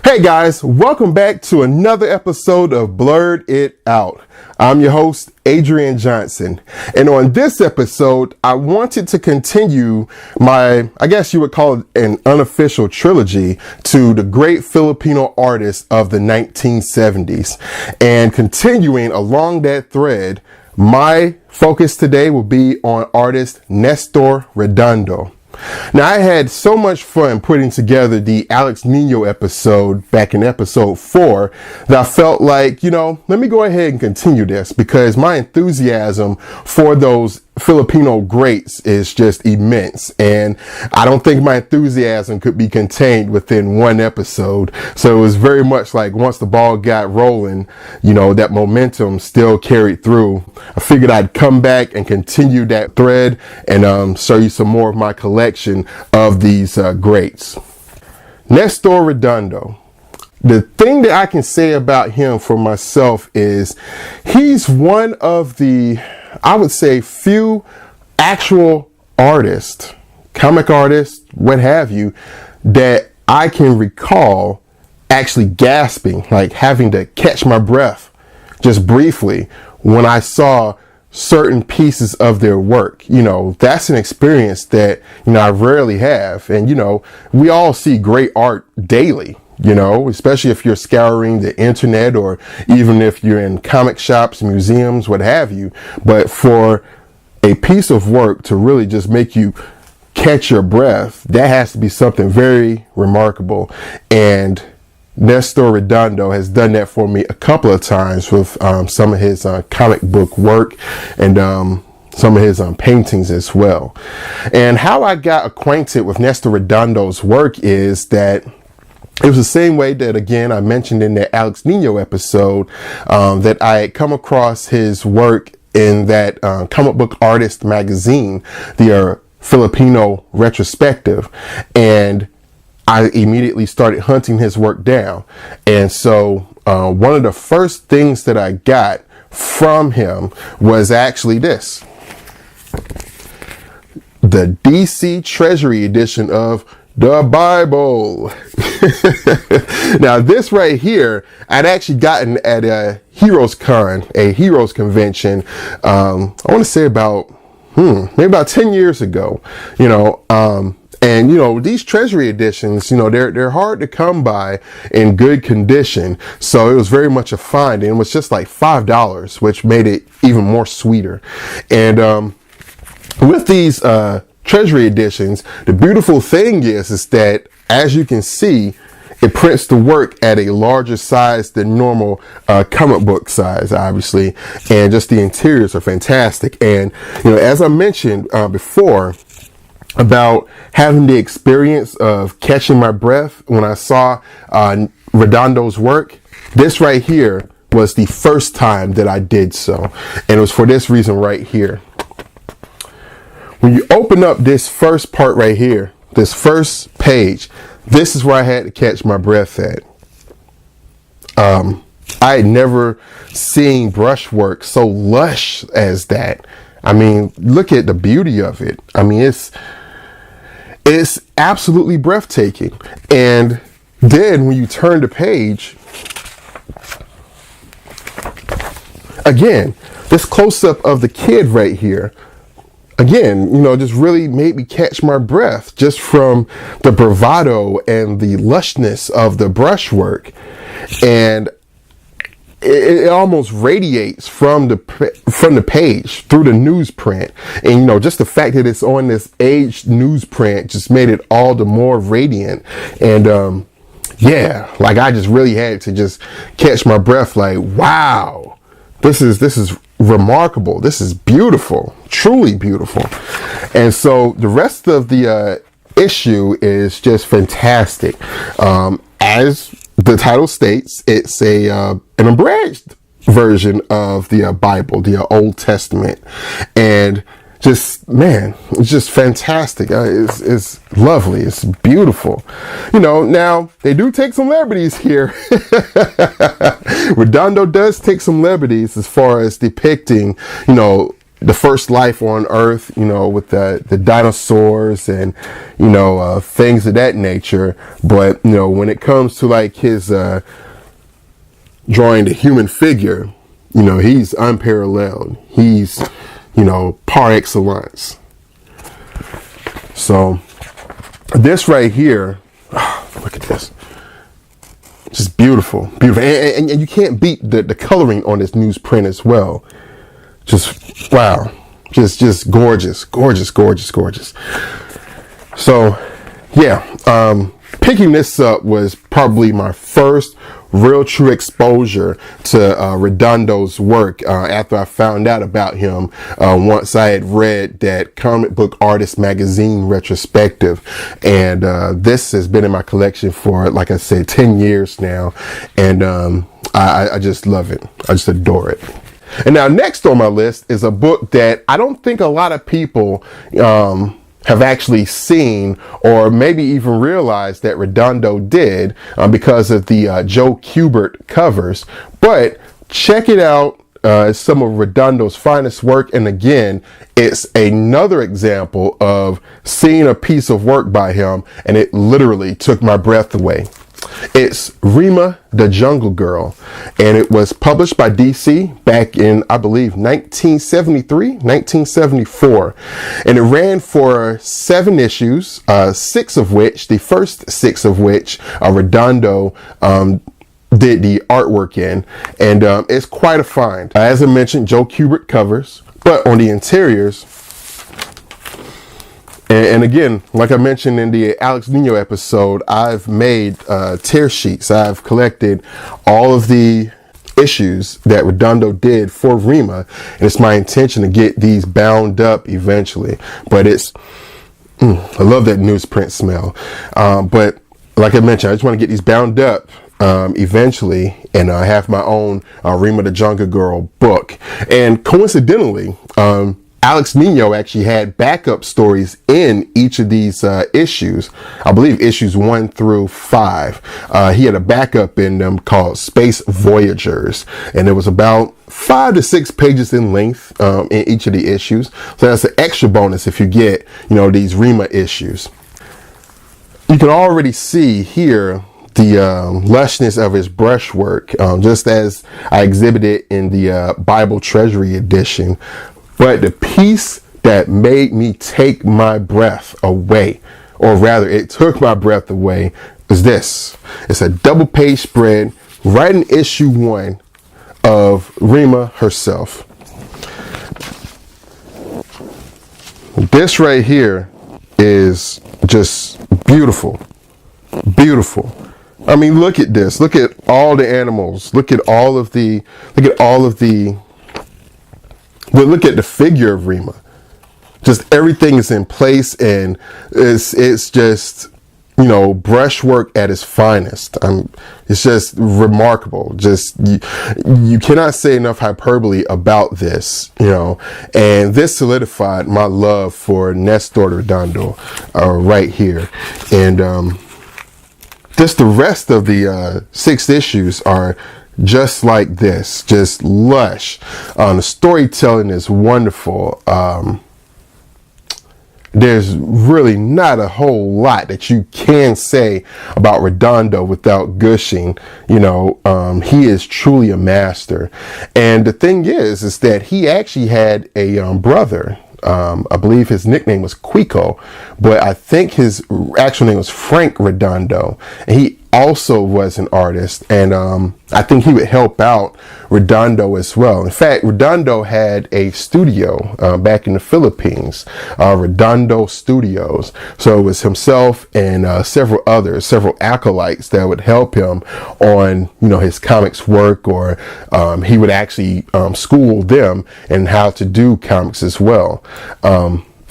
Hey guys, welcome back to another episode of Blerd It Out. I'm your host, Adrian Johnson. And on this episode, I wanted to continue my, I guess you would call it an unofficial trilogy to the great Filipino artists of the 1970s. And continuing along that thread, my focus today will be on artist Nestor Redondo. Now, I had so much fun putting together the Alex Nino episode back in episode 4 that I felt like, let me go ahead and continue this because my enthusiasm for those Filipino greats is just immense. And I don't think my enthusiasm could be contained within one episode. So it was very much like once the ball got rolling, that momentum still carried through. I figured I'd come back and continue that thread and show you some more of my collection of these greats. Nestor Redondo. The thing that I can say about him for myself is he's one of the, I would say, few actual artists, comic artists, what have you, that I can recall actually gasping, like having to catch my breath just briefly when I saw certain pieces of their work. That's an experience that, I rarely have. And, we all see great art daily. Especially if you're scouring the internet or even if you're in comic shops, museums, what have you. But for a piece of work to really just make you catch your breath, that has to be something very remarkable. And Nestor Redondo has done that for me a couple of times with some of his comic book work and some of his paintings as well. And how I got acquainted with Nestor Redondo's work is that it was the same way that, again, I mentioned in the Alex Nino episode, that I had come across his work in that comic book artist magazine, the Filipino retrospective. And I immediately started hunting his work down. And so one of the first things that I got from him was actually this. The DC Treasury edition of the Bible. Now, this right here, I'd actually gotten at a Heroes Con, a Heroes Convention, I want to say about, maybe about 10 years ago, and, these Treasury editions, they're hard to come by in good condition. So it was very much a find, and it was just like $5, which made it even more sweeter. And, with these, Treasury editions, the beautiful thing is that, as you can see, it prints the work at a larger size than normal comic book size, obviously, and just the interiors are fantastic. And as I mentioned before about having the experience of catching my breath when I saw Redondo's work, this right here was the first time that I did so, and it was for this reason right here. When you open up this first part right here, this first page, this is where I had to catch my breath at. I had never seen brushwork so lush as that. I mean, look at the beauty of it. I mean, it's absolutely breathtaking. And then when you turn the page, again, this close-up of the kid right here, again, just really made me catch my breath just from the bravado and the lushness of the brushwork. And it almost radiates from the page through the newsprint. And, just the fact that it's on this aged newsprint just made it all the more radiant. And, yeah, like I just really had to just catch my breath like, wow, this is remarkable. This is beautiful, truly beautiful. And so the rest of the issue is just fantastic. As the title states, it's an abridged version of the Bible, the Old Testament. And just, man, it's just fantastic. It's lovely. It's beautiful. Now they do take some liberties here. Redondo does take some liberties as far as depicting, the first life on Earth, with the dinosaurs and, things of that nature. But, when it comes to like his drawing the human figure, he's unparalleled. He's, par excellence. So this right here, look at this. Just beautiful, beautiful. And you can't beat the coloring on this newsprint as well. Just, wow. Just gorgeous, gorgeous, gorgeous, gorgeous. So, yeah, picking this up was probably my first real true exposure to Redondo's work after I found out about him once I had read that Comic Book Artist magazine retrospective. And this has been in my collection for, like I said, 10 years now. And I just love it. I just adore it. And now next on my list is a book that I don't think a lot of people have actually seen or maybe even realized that Redondo did because of the Joe Kubert covers. But check it out. It's some of Redondo's finest work. And again, it's another example of seeing a piece of work by him and it literally took my breath away. It's Rima, the Jungle Girl, and it was published by DC back in, I believe, 1973, 1974, and it ran for 7 issues, the first six of which Redondo did the artwork in, and it's quite a find. As I mentioned, Joe Kubert covers, but on the interiors, and again, like I mentioned in the Alex Nino episode, I've made tear sheets. I've collected all of the issues that Redondo did for Rima, and it's my intention to get these bound up eventually. But I love that newsprint smell. But like I mentioned, I just want to get these bound up eventually, and I have my own Rima the Jungle Girl book. And coincidentally, Alex Nino actually had backup stories in each of these issues. I believe issues 1 through 5. He had a backup in them called Space Voyagers, and it was about 5 to 6 pages in length in each of the issues. So that's an extra bonus if you get, these Rima issues. You can already see here the lushness of his brushwork, just as I exhibited in the Bible Treasury edition. But the piece that made me take my breath away, or rather it took my breath away, is this. It's a double page spread right in issue 1 of Rima herself. This right here is just beautiful, beautiful. I mean, look at this. Look at all the animals. Look at all of the, but look at the figure of Rima. Just everything is in place, and it's just, brushwork at its finest. It's just remarkable. Just you cannot say enough hyperbole about this, and this solidified my love for Nestor Redondo right here. And just the rest of the 6 issues are just like this, just lush. The storytelling is wonderful. There's really not a whole lot that you can say about Redondo without gushing. He is truly a master. And the thing is that he actually had a brother. I believe his nickname was Quico, but I think his actual name was Frank Redondo. And he also was an artist, and I think he would help out Redondo as well. In fact, Redondo had a studio back in the Philippines, Redondo Studios. So it was himself and several acolytes that would help him on, his comics work, or he would actually school them in how to do comics as well.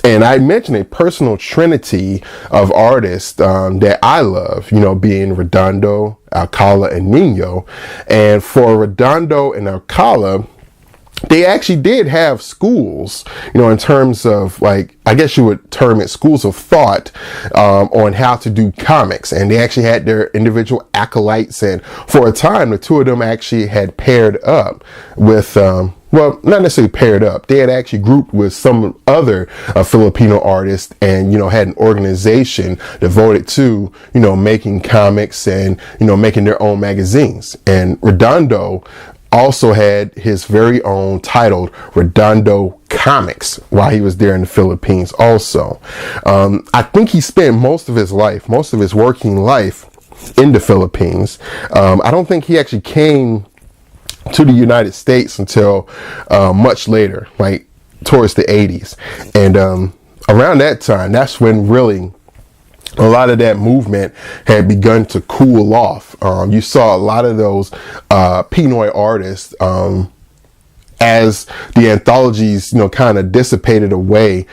And I mentioned a personal trinity of artists that I love, being Redondo, Alcala, and Nino. And for Redondo and Alcala, they actually did have schools, in terms of, like, I guess you would term it schools of thought on how to do comics. And they actually had their individual acolytes. And for a time, the two of them actually had paired up with well, not necessarily paired up. They had actually grouped with some other Filipino artists and, had an organization devoted to, making comics and, making their own magazines. And Redondo also had his very own titled Redondo Comics while he was there in the Philippines also. I think he spent most of his working life in the Philippines. I don't think he actually came to the United States until much later, like towards the 80s. And around that time, that's when really a lot of that movement had begun to cool off. You saw a lot of those Pinoy artists as the anthologies, kind of dissipated away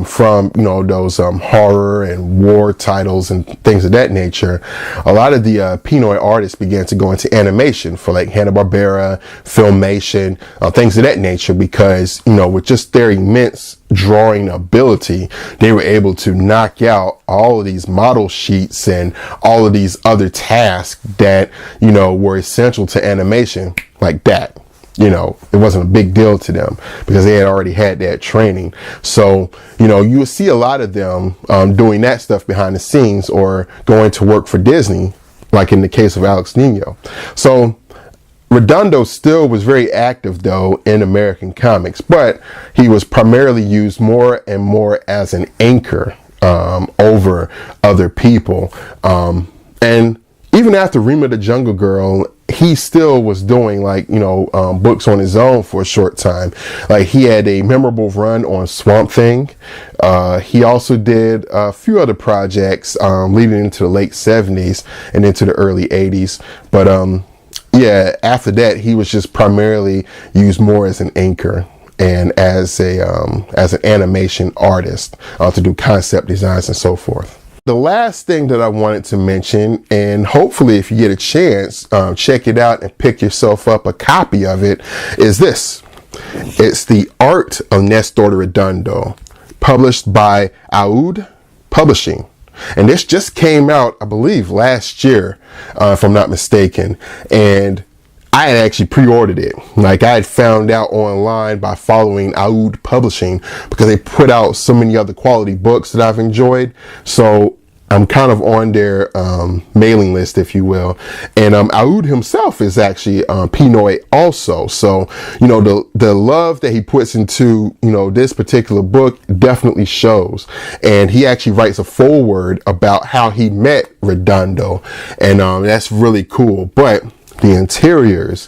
from, those horror and war titles and things of that nature. A lot of the Pinoy artists began to go into animation for like Hanna-Barbera, Filmation, things of that nature, because, with just their immense drawing ability, they were able to knock out all of these model sheets and all of these other tasks that, were essential to animation like that. It wasn't a big deal to them because they had already had that training. So, you would see a lot of them doing that stuff behind the scenes or going to work for Disney, like in the case of Alex Nino. So Redondo still was very active though in American comics, but he was primarily used more and more as an anchor over other people. And even after Rima the Jungle Girl, he still was doing books on his own for a short time. Like he had a memorable run on Swamp Thing. He also did a few other projects leading into the late 70s and into the early 80s. But after that, he was just primarily used more as an anchor and as an animation artist to do concept designs and so forth. The last thing that I wanted to mention, and hopefully if you get a chance, check it out and pick yourself up a copy of it, is this. It's The Art of Nestor Redondo, published by Aoud Publishing. And this just came out, I believe, last year, if I'm not mistaken. And I had actually pre-ordered it. Like I had found out online by following Aoud Publishing because they put out so many other quality books that I've enjoyed. So I'm kind of on their mailing list, if you will. And Aoud himself is actually Pinoy also. So, the love that he puts into, this particular book definitely shows. And he actually writes a foreword about how he met Redondo. And that's really cool. But the interiors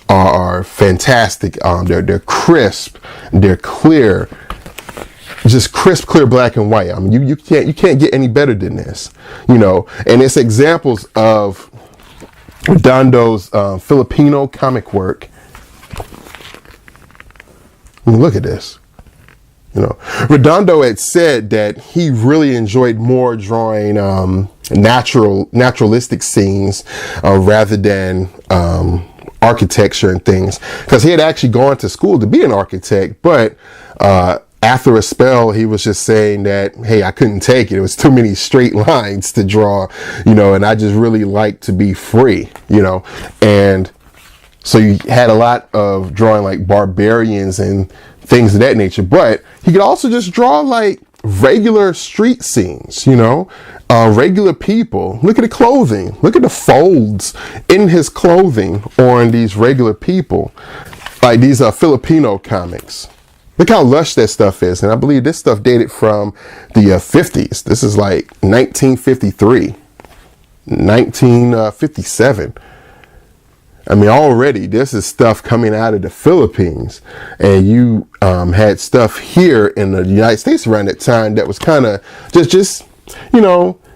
are fantastic. They're crisp, they're clear, just crisp, clear black and white. I mean, you can't get any better than this, and it's examples of Redondo's Filipino comic work. I mean, look at this. Redondo had said that he really enjoyed more drawing naturalistic scenes rather than architecture and things, because he had actually gone to school to be an architect, but after a spell he was just saying that, hey, I couldn't take it. It was too many straight lines to draw, and I just really like to be free, and so you had a lot of drawing like barbarians and things of that nature, but he could also just draw like regular street scenes, regular people. Look at the clothing. Look at the folds in his clothing on these regular people. Like these are Filipino comics. Look how lush that stuff is. And I believe this stuff dated from the 50s. This is like 1953, 1957. I mean, already this is stuff coming out of the Philippines, and you had stuff here in the United States around that time that was kind of just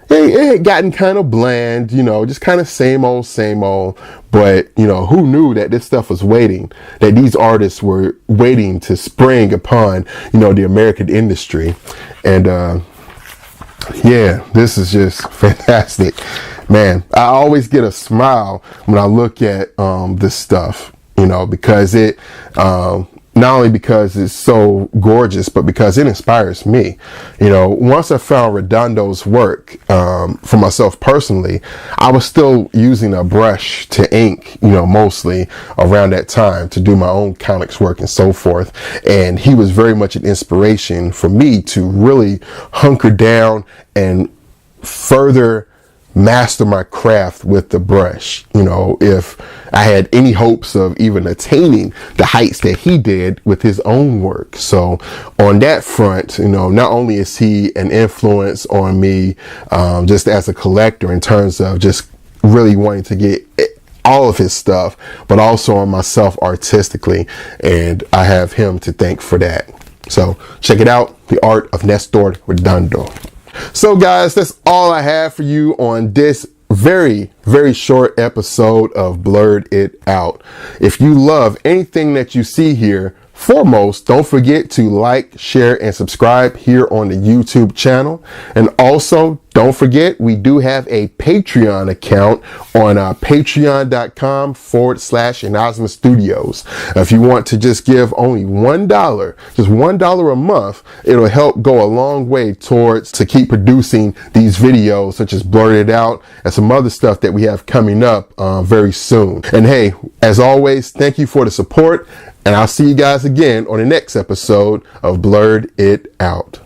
it had gotten kind of bland, just kind of same old, but who knew that this stuff was waiting, that these artists were waiting to spring upon, the American industry. And this is just fantastic. Man, I always get a smile when I look at this stuff, because it not only because it's so gorgeous, but because it inspires me. You know, once I found Redondo's work, for myself personally, I was still using a brush to ink, you know, mostly around that time to do my own comics work and so forth. And he was very much an inspiration for me to really hunker down and further master my craft with the brush. You know, if I had any hopes of even attaining the heights that he did with his own work. So on that front, you know, not only is he an influence on me, just as a collector in terms of just really wanting to get all of his stuff, but also on myself artistically. And I have him to thank for that. So check it out, The Art of Nestor Redondo. So guys, that's all I have for you on this very, very short episode of Blerd It Out. If you love anything that you see here, foremost, don't forget to like, share, and subscribe here on the YouTube channel. And also, don't forget, we do have a Patreon account on patreon.com/Inazuma Studios. If you want to just give only $1, just $1 a month, it'll help go a long way towards to keep producing these videos such as Blerd It Out and some other stuff that we have coming up very soon. And hey, as always, thank you for the support, and I'll see you guys again on the next episode of Blerd It Out.